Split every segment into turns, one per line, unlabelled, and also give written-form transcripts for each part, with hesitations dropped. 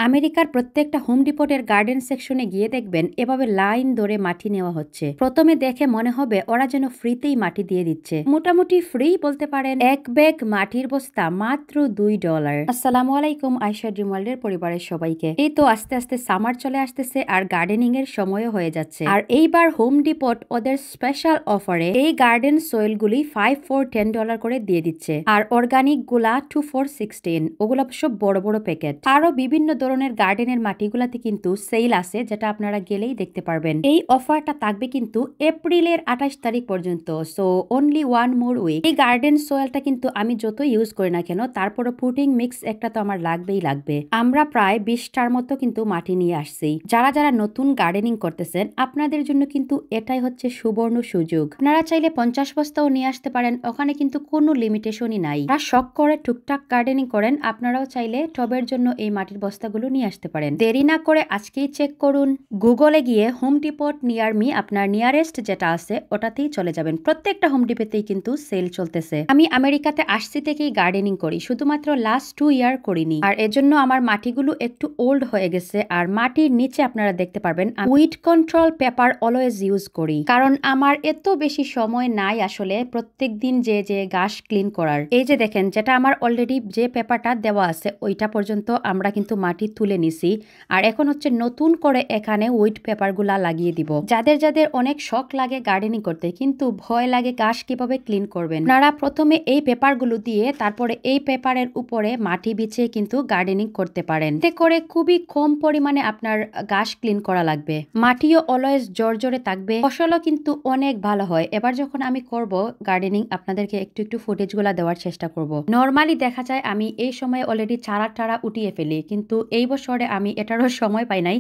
আমেরিকার প্রত্যেকটা home ডিপোটের garden সেকশনে গিয়ে দেখবেন এভাবে লাইন ধরে মাটি নেওয়া হচ্ছে। প্রথমে দেখে মনে হবে ওরা যেন ফ্রিতেই মাটি দিয়ে দিচ্ছে। মোটামুটি ফ্রি বলতে পারেন। এক ব্যাগ মাটির বস্তা মাত্র $2। আসসালামু আলাইকুম, আয়শা ড্রিম ওয়ার্ল্ডের পরিবারের সবাইকে। এই তো আস্তে আস্তে সামার চলে আসতেছে আর গার্ডেনিং এর সময়ও হয়ে যাচ্ছে। আর এইবার হোম ডিপোট ওদের স্পেশাল অফারে এই গার্ডেন সোয়েল গুলি 5 for $10 করে দিয়ে দিচ্ছে। আর অর্গানিক গুলা 2 for $16। ওগুলো সব বড় বড় প্যাকেট। আরো বিভিন্ন ধরনের গার্ডেনের মাটিগুলাতে কিন্তু সেল আছে, যেটা আপনারা গেলেই দেখতে পারবেন। এই অফারটা থাকবে কিন্তু এপ্রিলের 28 তারিখ পর্যন্ত। So only 1 more week. এই গার্ডেন সোয়েলটা কিন্তু আমি যত ইউজ করি না কেন, তারপরে পুটিং মিক্স একটা তো আমার লাগবেই লাগবে। আমরা প্রায় 20টার মতো কিন্তু মাটি নিয়ে আসছি। যারা যারা নতুন গার্ডেনিং করতেছেন আপনাদের জন্য কিন্তু এটাই হচ্ছে সুবর্ণ সুযোগ। আপনারা চাইলে 50 বস্তাও নিয়ে আসতে পারেন, ওখানে কিন্তু কোনো লিমিটেশনই নাই। যারা শখ করে টুকটাক গার্ডেনিং করেন আপনারাও চাইলে টবের জন্য এই মাটির বস্তাগুলো নিয়ে আসতে পারেন। দেরি না করে আজকেই চেক করুন। গুগলে গিয়ে হোম ডিপোট নিয়ার মি, আপনার নিয়ারেস্ট যেটা আছে ওটাতেই চলে যাবেন। প্রত্যেকটা হোম ডিপোতেই কিন্তু সেল চলতেছে। আমি আমেরিকাতে আসছি থেকেই গার্ডেনিং করি, শুধুমাত্র লাস্ট 2 ইয়ার করিনি। আর এজন্য আমার মাটিগুলো একটু ওল্ড হয়ে গেছে। আর মাটির নিচে আপনারা দেখতে পারবেন weed control paper always use করি, কারণ আমার এত বেশি সময় নাই আসলে প্রত্যেক দিন যে ঘাস ক্লিন করার। এই যে দেখেন, যেটা আমার অলরেডি যে পেপারটা দেওয়া আছে ওইটা পর্যন্ত আমরা কিন্তু মাটি তুলে নিছি। আর এখন হচ্ছে নতুন করে এখানে উইড পেপার গুলা লাগিয়ে দিব। যাদের যাদের অনেক শখ লাগে গার্ডেনিং করতে কিন্তু ভয় লাগে ঘাস কিভাবে ক্লিন করবেন, আপনারা প্রথমে এই পেপার গুলো দিয়ে তারপরে এই পেপারের উপরে মাটি বিছিয়ে কিন্তু গার্ডেনিং করতে পারেন। এতে করে খুবই কম পরিমাণে আপনার ঘাস ক্লিন করা লাগবে। মাটিও অলওয়েজ জর্জরে থাকবে, ফসলও কিন্তু অনেক ভালো হয়। এবার যখন আমি করব গার্ডেনিং আপনাদেরকে একটু একটু ফুটেজ গুলা দেওয়ার চেষ্টা করব। নর্মালি দেখা যায় আমি এই সময় অলরেডি চারা উঠিয়ে ফেলি, কিন্তু এই বছরে আমি এটারও সময় পাই নাই।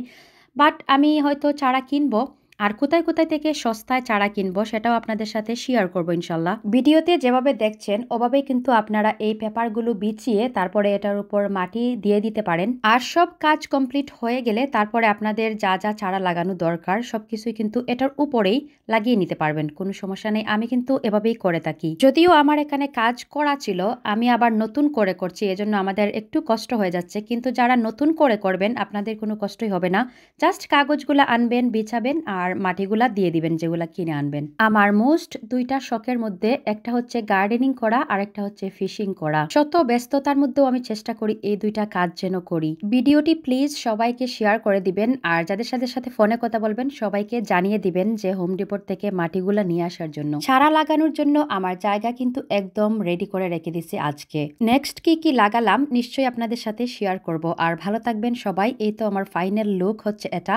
বাট আমি হয়তো চারা কিনবো, আর কোথায় কোথায় থেকে সস্তায় চারা কিনবো সেটাও আপনাদের সাথে শেয়ার করবো ইনশাল্লাহ। ভিডিওতে যেভাবে দেখছেন ওভাবেই কিন্তু আপনারা এই পেপারগুলো বিছিয়ে তারপরে এটার উপর মাটি দিয়ে দিতে পারেন। আর সব কাজ কমপ্লিট হয়ে গেলে তারপরে আপনাদের যা যা চারা লাগানো দরকার সবকিছুই কিন্তু এটার উপরেই লাগিয়ে নিতে পারবেন, কোনো সমস্যা নেই। আমি কিন্তু এভাবেই করে থাকি। যদিও আমার এখানে কাজ করা ছিল, আমি আবার নতুন করে করছি, এজন্য আমাদের একটু কষ্ট হয়ে যাচ্ছে। কিন্তু যারা নতুন করে করবেন আপনাদের কোনো কষ্টই হবে না। জাস্ট কাগজগুলা আনবেন, বিছাবেন আর মাটিগুলা দিয়ে দিবেন যেগুলা কিনে আনবেন। আমার মোস্ট 2টা শখের মধ্যে একটা হচ্ছে গার্ডেনিং করা আর একটা হচ্ছে ফিশিং করা। শত ব্যস্ততার মধ্যেও আমি চেষ্টা করি এই 2টা কাজ যেন করি। ভিডিওটি প্লিজ সবাইকে শেয়ার করে দিবেন, আর যাদের সাথে ফোনে কথা বলবেন সবাইকে জানিয়ে দিবেন যে হোম ডিপোট থেকে মাটিগুলা নিয়ে আসার জন্য। চারা লাগানোর জন্য আমার জায়গা কিন্তু একদম রেডি করে রেখে দিছি আজকে। নেক্সট কি কি লাগালাম নিশ্চয়ই আপনাদের সাথে শেয়ার করব। আর ভালো থাকবেন সবাই। এই তো আমার ফাইনাল লুক হচ্ছে এটা।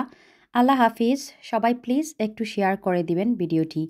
আল্লাহ হাফিজ। সবাই প্লিজ একটু শেয়ার করে দিবেন ভিডিওটি।